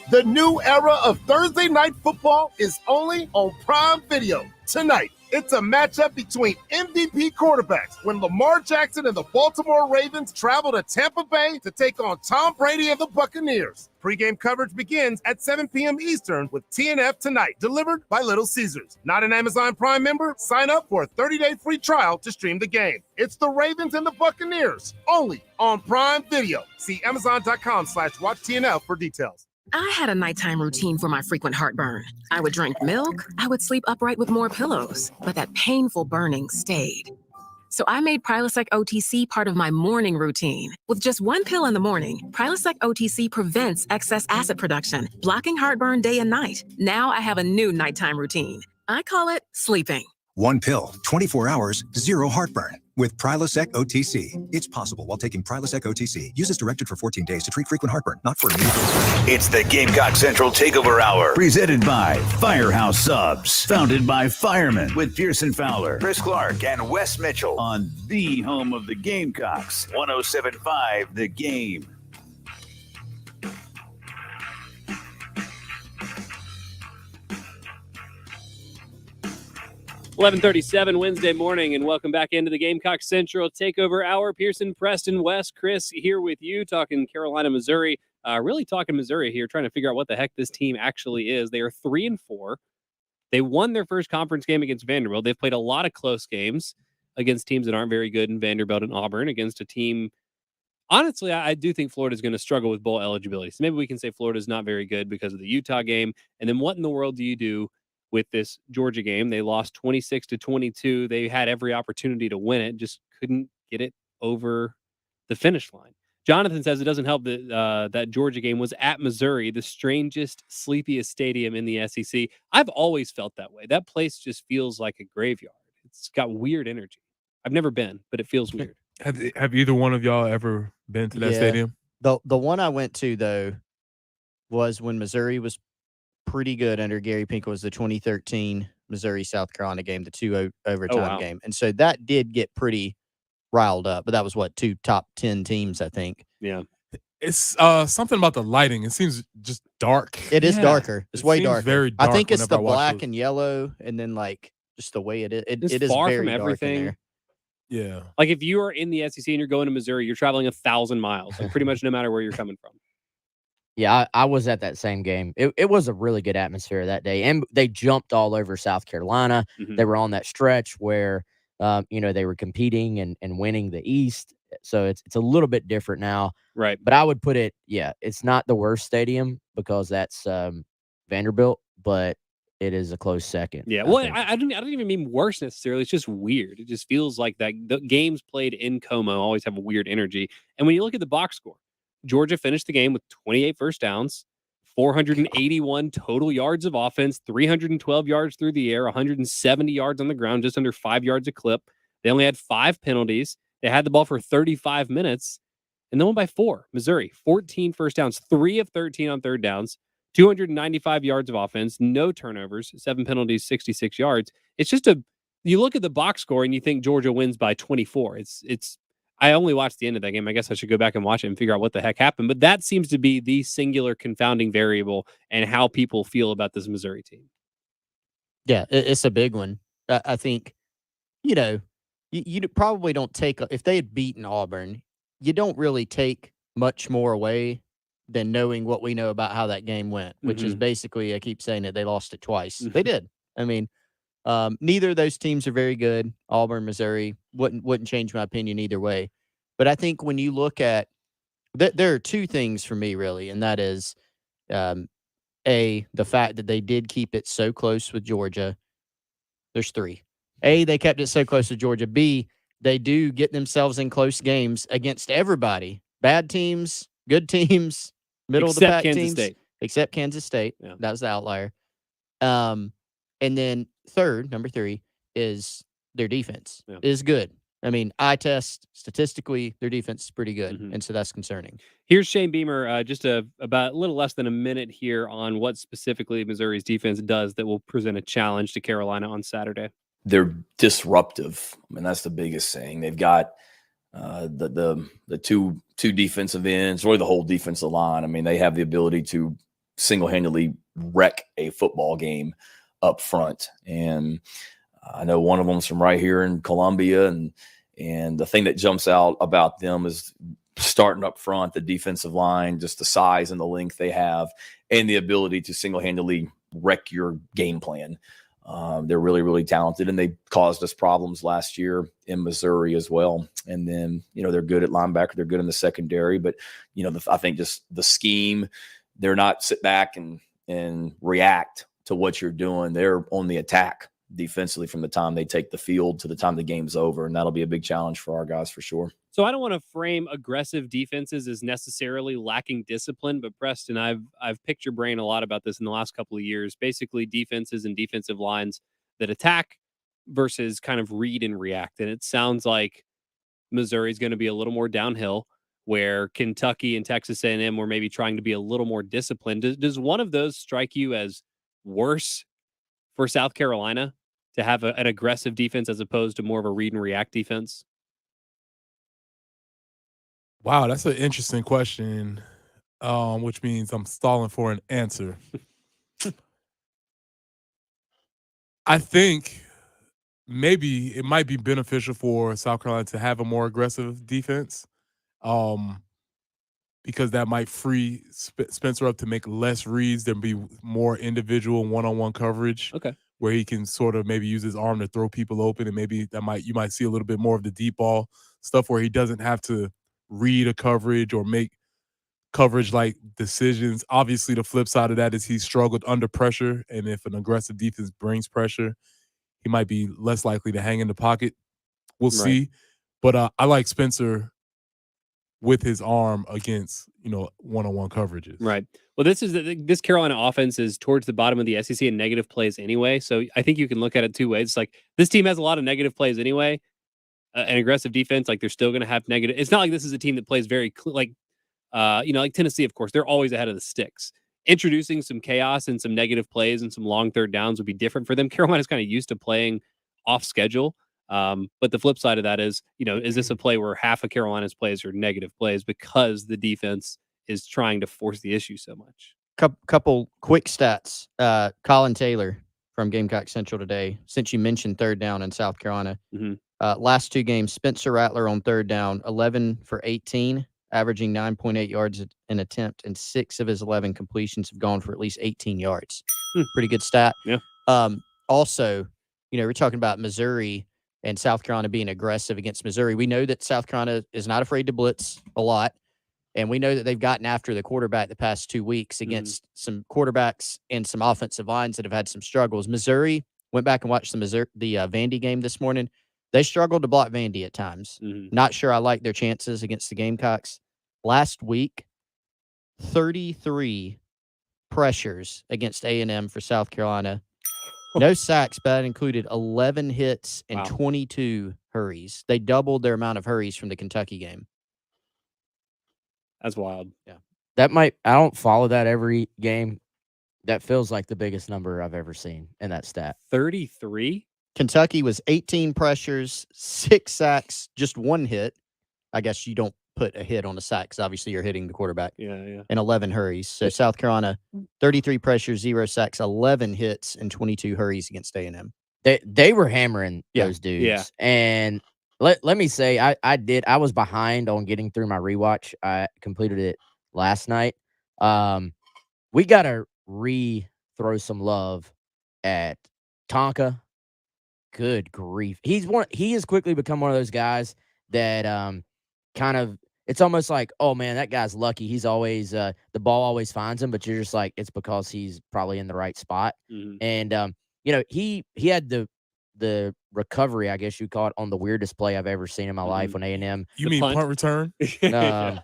The new era of Thursday Night Football is only on Prime Video. Tonight, it's a matchup between MVP quarterbacks when Lamar Jackson and the Baltimore Ravens travel to Tampa Bay to take on Tom Brady and the Buccaneers. Pre-game coverage begins at 7 p.m. Eastern with TNF Tonight, delivered by Little Caesars. Not an Amazon Prime member? Sign up for a 30-day free trial to stream the game. It's the Ravens and the Buccaneers, only on Prime Video. See Amazon.com/watchtnf for details. I had a nighttime routine for my frequent heartburn. I would drink milk, I would sleep upright with more pillows, but that painful burning stayed. So I made Prilosec OTC part of my morning routine. With just 1 pill in the morning, Prilosec OTC prevents excess acid production, blocking heartburn day and night. Now I have a new nighttime routine. I call it sleeping. 1 pill, 24 hours, 0 heartburn. With Prilosec OTC. It's possible while taking Prilosec OTC. Use as directed for 14 days to treat frequent heartburn, not for immediate. It's the Gamecock Central Takeover Hour, presented by Firehouse Subs, founded by firemen with Pearson Fowler, Chris Clark, and Wes Mitchell on the home of the Gamecocks, 107.5 The Game. 11:37 Wednesday morning, and welcome back into the Gamecock Central Takeover Hour. Pearson, Preston, West, Chris here with you, talking Carolina, Missouri. Really talking Missouri here, trying to figure out what the heck this team actually is. They are 3-4. They won their first conference game against Vanderbilt. They've played a lot of close games against teams that aren't very good in Vanderbilt and Auburn, against a team. Honestly, I do think Florida's going to struggle with bowl eligibility. So maybe we can say Florida's not very good because of the Utah game. And then what in the world do you do with this Georgia game? They lost 26-22. They had every opportunity to win it, just couldn't get it over the finish line. Jonathan says it doesn't help that that Georgia game was at Missouri, the strangest, sleepiest stadium in the SEC. I've always felt that way. That place just feels like a graveyard. It's got weird energy. I've never been, but it feels weird. Have either one of y'all ever been to that stadium? The one I went to, though, was when Missouri was pretty good under Gary Pinkel. Was the 2013 Missouri-South Carolina game, the 2 overtime game. And so that did get pretty riled up. But that was, what, 2 top 10 teams, I think. Yeah. It's something about the lighting. It seems just dark. It is darker. It's way darker. Very dark. I think it's the black and yellow, and then, like, just the way it is. It is far very from dark everything. in there. Yeah. Like if you are in the SEC and you're going to Missouri, you're traveling 1,000 miles, like pretty much no matter where you're coming from. Yeah, I was at that same game. It was a really good atmosphere that day. And they jumped all over South Carolina. Mm-hmm. They were on that stretch where, they were competing and winning the East. So it's a little bit different now. Right. But I would put it, it's not the worst stadium because that's Vanderbilt, but it is a close second. Yeah, well, I don't even mean worse necessarily. It's just weird. It just feels like that the games played in Como always have a weird energy. And when you look at the box score, Georgia finished the game with 28 first downs, 481 total yards of offense, 312 yards through the air, 170 yards on the ground, just under 5 yards a clip. They only had 5 penalties. They had the ball for 35 minutes, and then won by 4. Missouri, 14 first downs, 3 of 13 on third downs. 295 yards of offense, no turnovers, 7 penalties, 66 yards. It's just you look at the box score and you think Georgia wins by 24. I only watched the end of that game. I guess I should go back and watch it and figure out what the heck happened. But that seems to be the singular confounding variable and how people feel about this Missouri team. Yeah, it's a big one. I think, you probably don't take, if they had beaten Auburn, you don't really take much more away than knowing what we know about how that game went, which is basically, I keep saying it, they lost it twice. They did. I mean, neither of those teams are very good. Auburn, Missouri, wouldn't change my opinion either way. But I think when you look at, there are 2 things for me, really, and that is, A, the fact that they did keep it so close with Georgia. There's 3. A, they kept it so close to Georgia. B, they do get themselves in close games against everybody. Bad teams, good teams, middle of the pack teams. Except Kansas State. Yeah. That was the outlier. And then number 3, is their defense is good. I mean, eye test, statistically, their defense is pretty good. And so that's concerning. Here's Shane Beamer, just about a little less than a minute here on what specifically Missouri's defense does that will present a challenge to Carolina on Saturday. They're disruptive. I mean, that's the biggest thing. They've got the two defensive ends, really the whole defensive line. I mean, they have the ability to single-handedly wreck a football game up front. And I know one of them's from right here in Columbia, and the thing that jumps out about them is starting up front, the defensive line, just the size and the length they have, and the ability to single-handedly wreck your game plan. They're really, really talented, and they caused us problems last year in Missouri as well. And then, they're good at linebacker. They're good in the secondary, but, I think just the scheme, they're not sit back and react to what you're doing. They're on the attack defensively from the time they take the field to the time the game's over. And that'll be a big challenge for our guys for sure. So I don't want to frame aggressive defenses as necessarily lacking discipline, but Preston, I've picked your brain a lot about this in the last couple of years. Basically, defenses and defensive lines that attack versus kind of read and react. And it sounds like Missouri is going to be a little more downhill, where Kentucky and Texas A&M were maybe trying to be a little more disciplined. Does one of those strike you as worse for South Carolina to have an aggressive defense as opposed to more of a read and react defense? Wow, that's an interesting question, which means I'm stalling for an answer. I think maybe it might be beneficial for South Carolina to have a more aggressive defense, because that might free Spencer up to make less reads. There be more individual one-on-one coverage. Okay. Where he can sort of maybe use his arm to throw people open, and maybe you might see a little bit more of the deep ball stuff where he doesn't have to read a coverage or make coverage like decisions. Obviously, the flip side of that is he's struggled under pressure, and if an aggressive defense brings pressure, he might be less likely to hang in the pocket. We'll see. But I like Spencer with his arm against, one-on-one coverages. Right. Well, this Carolina offense is towards the bottom of the SEC in negative plays anyway. So I think you can look at it two ways. It's like this team has a lot of negative plays anyway. An aggressive defense, like they're still going to have negative. It's not like this is a team that plays very like Tennessee. Of course, they're always ahead of the sticks. Introducing some chaos and some negative plays and some long third downs would be different for them. Carolina's kind of used to playing off schedule. But the flip side of that is, is this a play where half of Carolina's plays are negative plays because the defense is trying to force the issue so much? Couple quick stats. Colin Taylor from Gamecock Central today, since you mentioned third down in South Carolina. Last two games, Spencer Rattler on third down, 11 for 18, averaging 9.8 yards an attempt, and 6 of his 11 completions have gone for at least 18 yards. Pretty good stat. Yeah. Also, we're talking about Missouri and South Carolina being aggressive against Missouri. We know that South Carolina is not afraid to blitz a lot, and we know that they've gotten after the quarterback the past 2 weeks against some quarterbacks and some offensive lines that have had some struggles. Missouri, went back and watched the Vandy game this morning. They struggled to block Vandy at times. Not sure I like their chances against the Gamecocks. Last week, 33 pressures against A&M for South Carolina. No sacks, but that included 11 hits and 22 hurries. They doubled their amount of hurries from the Kentucky game. That's wild. Yeah. I don't follow that every game. That feels like the biggest number I've ever seen in that stat. 33? Kentucky was 18 pressures, 6 sacks, just 1 hit. I guess you don't put a hit on a sack because obviously you're hitting the quarterback. Yeah. And 11 hurries. So South Carolina, 33 pressures, 0 sacks, 11 hits, and 22 hurries against A&M. They were hammering those dudes. Yeah. And let me say, I was behind on getting through my rewatch. I completed it last night. We got to throw some love at Tonka. Good grief. He has quickly become one of those guys that kind of, it's almost like, oh man, that guy's lucky. He's always the ball always finds him, but you're just like, it's because he's probably in the right spot. And he had the recovery, I guess you call it, on the weirdest play I've ever seen in my life when A&M. You mean punt return? Yeah.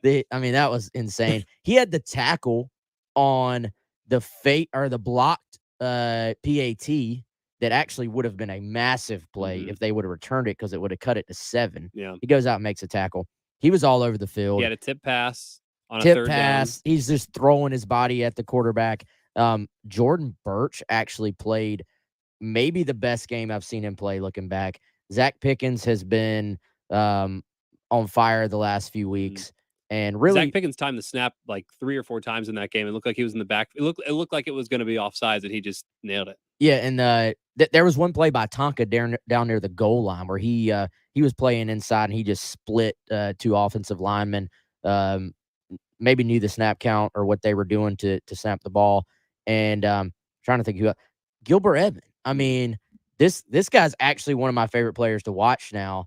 That was insane. He had the tackle on the blocked PAT that actually would have been a massive play if they would have returned it because it would have cut it to 7. Yeah. He goes out and makes a tackle. He was all over the field. He had a tip pass on a third down. He's just throwing his body at the quarterback. Jordan Birch actually played maybe the best game I've seen him play looking back. Zach Pickens has been on fire the last few weeks. And really, Zach Pickens timed the snap like 3 or 4 times in that game. It looked like he was in the back. It looked like it was going to be offsides, and he just nailed it. Yeah, and there was one play by Tonka down near the goal line where he was playing inside and he just split 2 offensive linemen. Maybe knew the snap count or what they were doing to snap the ball. And trying to think who Gilbert Edmond. I mean, this guy's actually one of my favorite players to watch now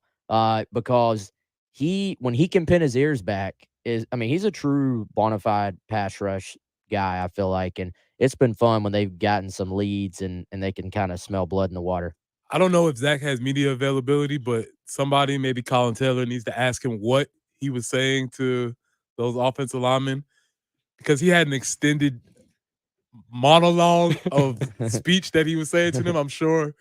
because when he can pin his ears back. He's a true bona fide pass rush guy, I feel like. And it's been fun when they've gotten some leads and they can kind of smell blood in the water. I don't know if Zach has media availability, but somebody, maybe Colin Taylor, needs to ask him what he was saying to those offensive linemen, because he had an extended monologue of speech that he was saying to them. I'm sure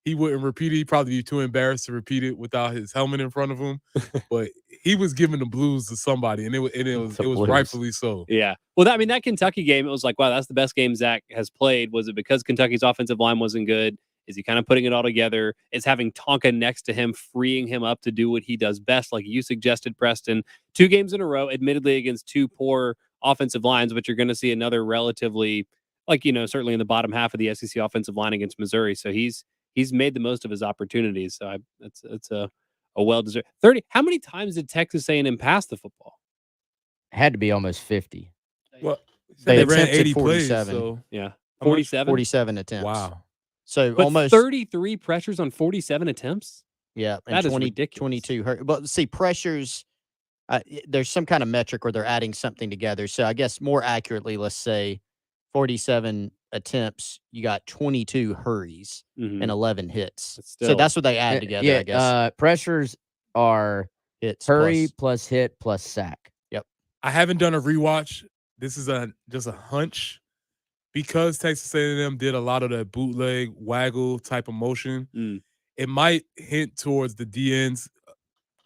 he wouldn't repeat it. He'd probably be too embarrassed to repeat it without his helmet in front of him. But he was giving the blues to somebody, and it was rightfully so. Yeah. Well, that Kentucky game, it was like, wow, that's the best game Zach has played. Was it because Kentucky's offensive line wasn't good? Is he kind of putting it all together? Is having Tonka next to him freeing him up to do what he does best, like you suggested, Preston? 2 games in a row, admittedly against 2 poor offensive lines, but you're going to see another relatively, certainly in the bottom half of the SEC offensive line against Missouri. So he's he's made the most of his opportunities. So it's a well-deserved 30. How many times did Texas A&M pass the football? Had to be almost 50. Well, They ran attempted 80 plays, 47. so Yeah, how much? 47. 47 attempts. Wow. So But almost 33 pressures on 47 attempts. Yeah, and That is 20, ridiculous. 22 hurt. But see, pressures. There's some kind of metric where they're adding something together. So I guess more accurately, let's say 47 attempts, you got 22 hurries and 11 hits. So that's what they add together, I guess. Pressures are hits, hurry plus hit plus sack. Yep. I haven't done a rewatch. This is just a hunch because Texas A&M did a lot of the bootleg waggle type of motion. It might hint towards the DNs,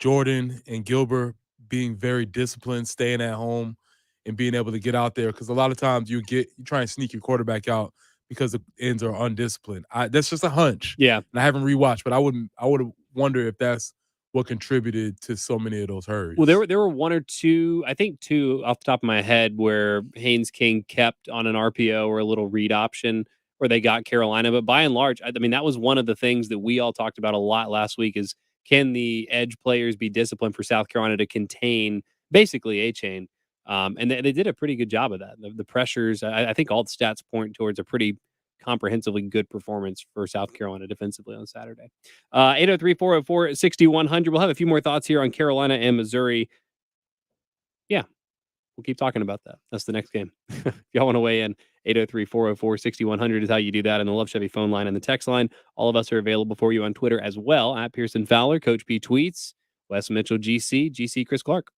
Jordan and Gilbert, being very disciplined, staying at home, and being able to get out there. Because a lot of times you try and sneak your quarterback out because the ends are undisciplined. That's just a hunch. Yeah, and I haven't rewatched, but I would wonder if that's what contributed to so many of those hurries. Well, there were one or two, I think two off the top of my head, where Haynes King kept on an RPO or a little read option where they got Carolina. But by and large, I mean, that was one of the things that we all talked about a lot last week is, can the edge players be disciplined for South Carolina to contain basically A-Chain? And they did a pretty good job of that. The pressures, I think all the stats point towards a pretty comprehensively good performance for South Carolina defensively on Saturday. 803-404-6100. We'll have a few more thoughts here on Carolina and Missouri. Yeah, we'll keep talking about that. That's the next game. If y'all want to weigh in, 803-404-6100 is how you do that. And the Love Chevy phone line and the text line. All of us are available for you on Twitter as well, at Pearson Fowler, Coach P tweets, Wes Mitchell, GC Chris Clark.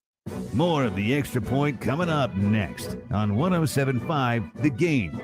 More of the Extra Point coming up next on 107.5 The Game.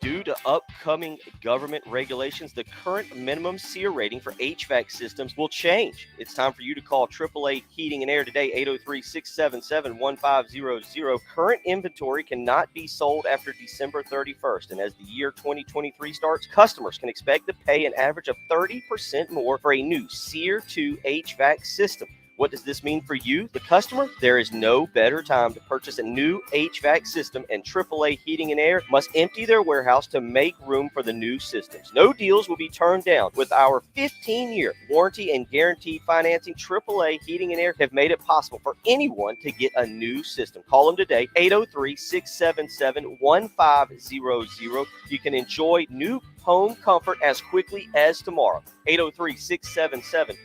Due to upcoming government regulations, the current minimum SEER rating for HVAC systems will change. It's time for you to call AAA Heating and Air today, 803-677-1500. Current inventory cannot be sold after December 31st. And as the year 2023 starts, customers can expect to pay an average of 30% more for a new SEER 2 HVAC system. What does this mean for you, the customer? There is no better time to purchase a new HVAC system, and AAA Heating and Air must empty their warehouse to make room for the new systems. No deals will be turned down. With our 15-year warranty and guaranteed financing, AAA Heating and Air have made it possible for anyone to get a new system. Call them today, 803-677-1500. You can enjoy new home comfort as quickly as tomorrow. 803-677-1500.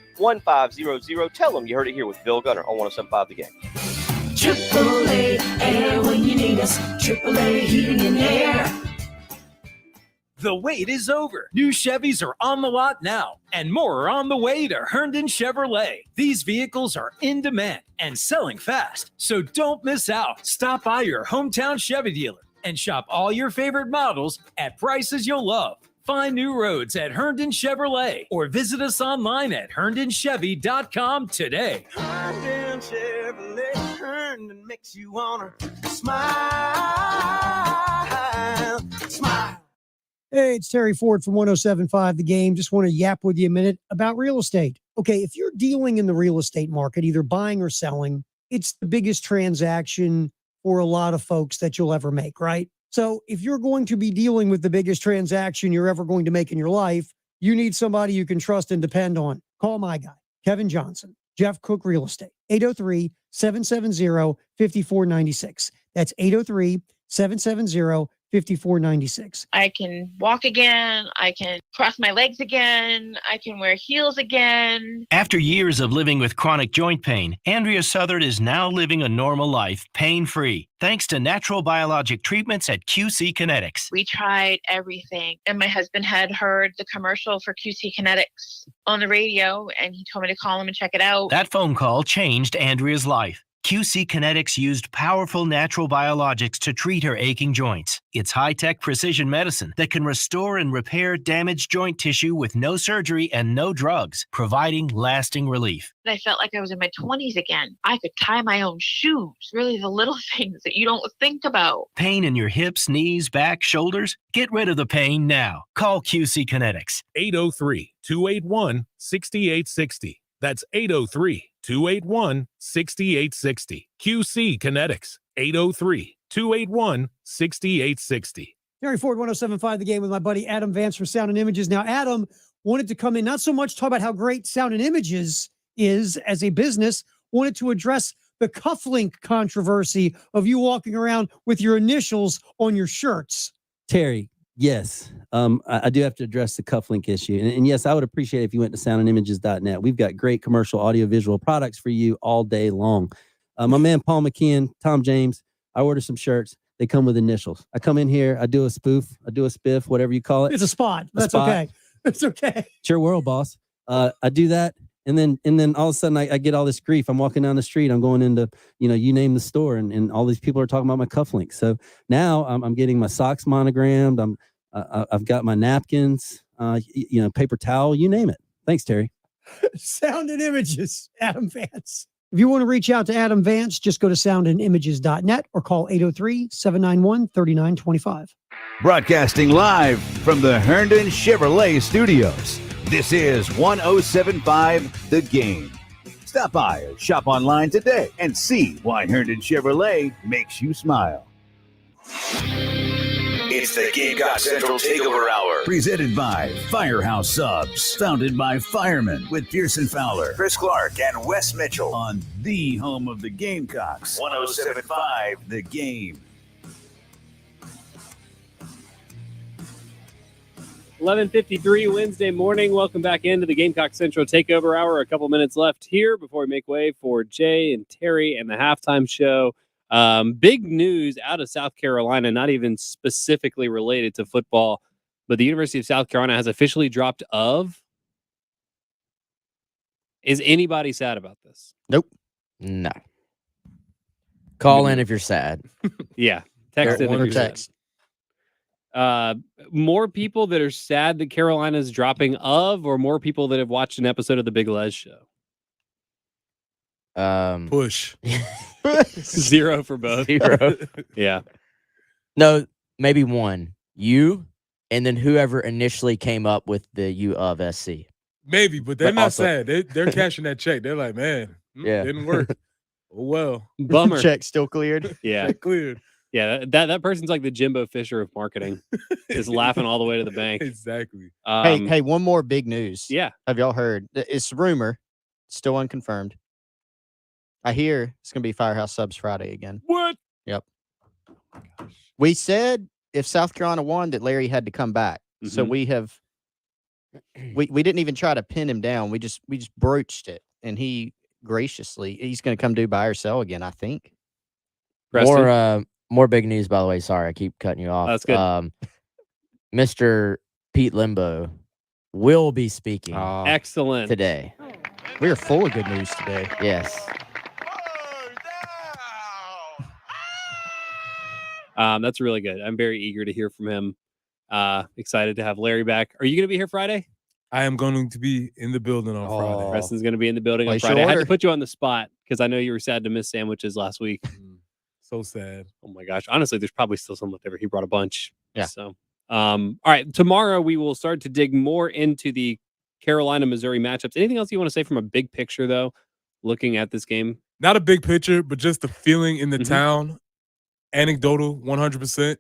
Tell them you heard it here with Bill Gunner on 107.5 The Game. AAA Air when you need us. AAA Heating and Air. The wait is over. New Chevys are on the lot now, and more are on the way to Herndon Chevrolet. These vehicles are in demand and selling fast, so don't miss out. Stop by your hometown Chevy dealer and shop all your favorite models at prices you'll love. Find new roads at Herndon Chevrolet or visit us online at HerndonChevy.com today. Herndon Chevrolet, Herndon makes you wanna smile. Smile. Hey, it's Terry Ford from 107.5 The Game. Just want to yap with you a minute about real estate. Okay, if you're dealing in the real estate market, either buying or selling, it's the biggest transaction for a lot of folks that you'll ever make, right? So if you're going to be dealing with the biggest transaction you're ever going to make in your life, you need somebody you can trust and depend on. Call my guy, Kevin Johnson, Jeff Cook Real Estate, 803-770-5496. That's 803-770-5496. 5496. I can walk again. I can cross my legs again. I can wear heels again. After years of living with chronic joint pain, Andrea Southard is now living a normal life, pain-free, thanks to natural biologic treatments at QC Kinetics. We tried everything, and my husband had heard the commercial for QC Kinetics on the radio, and he told me to call him and check it out. That phone call changed Andrea's life. QC Kinetics used powerful natural biologics to treat her aching joints. It's high-tech precision medicine that can restore and repair damaged joint tissue with no surgery and no drugs, providing lasting relief. I felt like I was in my 20s again. I could tie my own shoes, really the little things that you don't think about. Pain in your hips, knees, back, shoulders? Get rid of the pain now. Call QC Kinetics. 803-281-6860. That's 803-281-6860. QC Kinetics, 803-281-6860. Terry Ford, 107.5 The Game with my buddy Adam Vance from Sound and Images. Now, Adam wanted to come in, not so much talk about how great Sound and Images is as a business, wanted to address the cufflink controversy of you walking around with your initials on your shirts. Terry, yes. I do have to address the cufflink issue. And yes, I would appreciate it if you went to soundandimages.net. We've got great commercial audiovisual products for you all day long. My man, Paul McKeon, Tom James, I order some shirts. They come with initials. I come in here, I do a spoof, I do a spiff, whatever you call it. It's a spot. That's okay. It's okay. It's your world, boss. I do that. And then all of a sudden I get all this grief. I'm walking down the street. I'm going into, you name the store, and all these people are talking about my cufflinks. So now I'm getting my socks monogrammed. I've got my napkins, paper towel, you name it. Thanks, Terry. Sound and Images, Adam Vance. If you want to reach out to Adam Vance, just go to soundandimages.net or call 803-791-3925. Broadcasting live from the Herndon Chevrolet Studios. This is 107.5 The Game. Stop by or shop online today and see why Herndon Chevrolet makes you smile. It's the Gamecock Central Takeover Hour. Presented by Firehouse Subs. Founded by firemen with Pearson Fowler, Chris Clark, and Wes Mitchell. On the home of the Gamecocks. 107.5 The Game. 11:53 Wednesday morning. Welcome back into the Gamecock Central Takeover Hour. A couple minutes left here before we make way for Jay and Terry and the halftime show. Big news out of South Carolina, not even specifically related to football, but the University of South Carolina has officially dropped of. Is anybody sad about this? Nope. No. Call in if you're sad. Yeah. Text in if you're text. Sad. More people that are sad that Carolina's dropping of, or more people that have watched an episode of the Big Les show? Push. 0 for both. 0. Yeah. No, maybe one. You, and then whoever initially came up with the U of SC. Maybe, but they're But not also- sad. They're cashing that check. They're like, man, Yeah. didn't work. Oh, well. Bummer. Check still cleared. Yeah. Check cleared. Yeah. That person's like the Jimbo Fisher of marketing. Is laughing all the way to the bank. Exactly. Hey, one more big news. Yeah. Have y'all heard? It's rumor, still unconfirmed. I hear it's going to be Firehouse Subs Friday again. What? Yep. We said if South Carolina won that Larry had to come back. So Mhm. we have we didn't even try to pin him down. We just broached it, and he's going to come do buy or sell again, I think. Preston? More big news, by the way. Sorry, I keep cutting you off. That's good. Mr. Pete Limbo will be speaking Excellent. today. We are full of good news today. Yes. That's really good. I'm very eager to hear from him. Excited to have Larry back. Are you going to be here Friday? I am going to be in the building on Friday. Preston's going to be in the building on Place your Friday. I had to order. put you on the spot because I know you were sad to miss sandwiches last week. So sad. Oh my gosh. Honestly, there's probably still some left over. He brought a bunch. Yeah. So, all right. Tomorrow we will start to dig more into the Carolina Missouri matchups. Anything else you want to say from a big picture though, looking at this game? Not a big picture, but just the feeling in the Mhm. town. Anecdotal, 100%.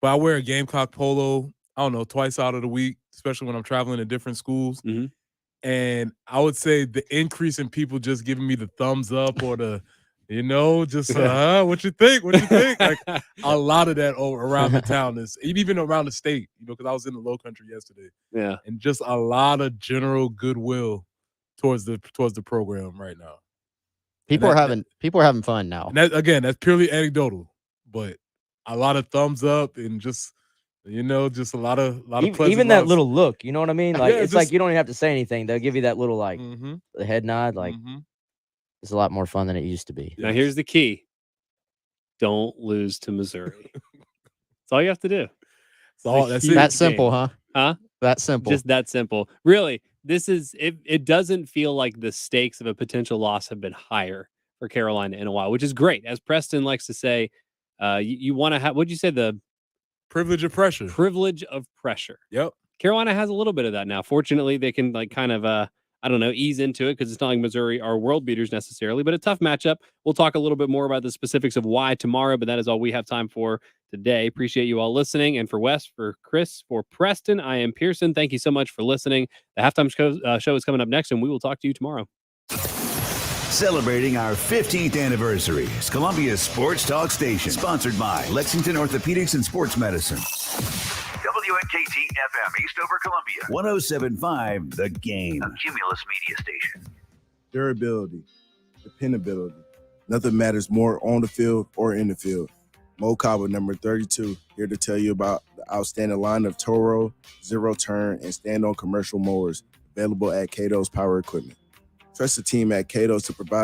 But I wear a Gamecock polo, I don't know, twice out of the week, especially when I'm traveling to different schools. Mhm. And I would say the increase in people just giving me the thumbs up or the, just what you think? What you think? Like a lot of that around the town is even around the state, because I was in the Low Country yesterday, Yeah. and just a lot of general goodwill towards the program right now. People that- are having fun now. And that, again, that's purely anecdotal, but a lot of thumbs up and just just a lot of pleasant Even that loves. little look, you know what I mean? Like Yeah, it's like just- you don't even have to say anything. They'll give you that little like Mhm. the head nod. Like it's a lot more fun than it used to be. Now here's the key. Don't lose to Missouri. That's all you have to do. That's That simple, huh? Huh? That simple. Just that simple. Really, this is it doesn't feel like the stakes of a potential loss have been higher for Carolina in a while, which is great. As Preston likes to say, you want to have, what'd you say? The privilege of pressure. Privilege of pressure. Yep. Carolina has a little bit of that now. Fortunately, they can like kind of I don't know, ease into it because it's not like Missouri are world beaters necessarily, but a tough matchup. We'll talk a little bit more about the specifics of why tomorrow, but that is all we have time for today. Appreciate you all listening. And for Wes, for Chris, for Preston, I am Pearson. Thank you so much for listening. The halftime show is coming up next, and we will talk to you tomorrow. Celebrating our 15th anniversary is Columbia's Sports Talk Station, sponsored by Lexington Orthopedics and Sports Medicine. WNKT FM, Eastover, Columbia. 107.5 The Game. A Cumulus media station. Durability, dependability. Nothing matters more on the field or in the field. Mo Kaba, number 32, here to tell you about the outstanding line of Toro, Zero Turn, and Stand-On commercial mowers available at Cato's Power Equipment. Trust the team at Cato's to provide